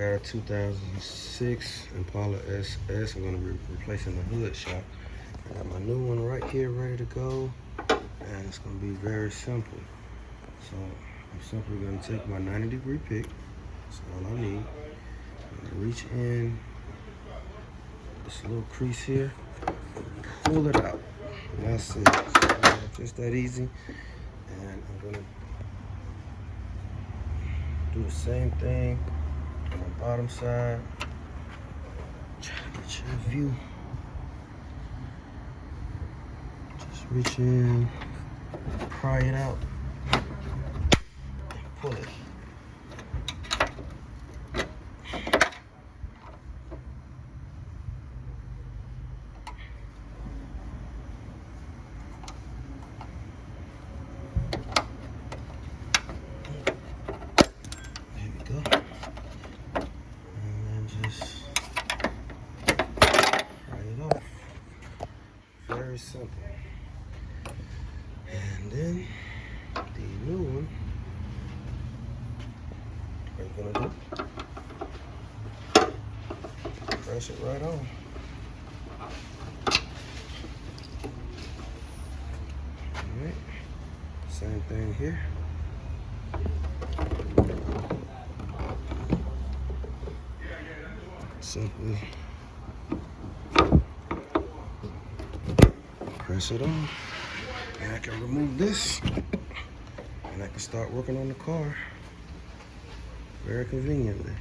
got a 2006 Impala SS. I'm gonna be replacing the hood shop. I got my new one right here ready to go, and it's gonna be very simple. So I'm simply gonna take my 90-degree pick. That's all I need. I'm gonna reach in this little crease here, pull it out. And that's it. So, just that easy. And I'm gonna do the same thing on the bottom side. Try to get your view. Just reach in, pry it out, and pull it. There we go. And then just pry it off. Very simple. And then the new one, what you're gonna do, press it right on. Alright, same thing here. Simply press it on, and I can remove this, and I can start working on the car very conveniently.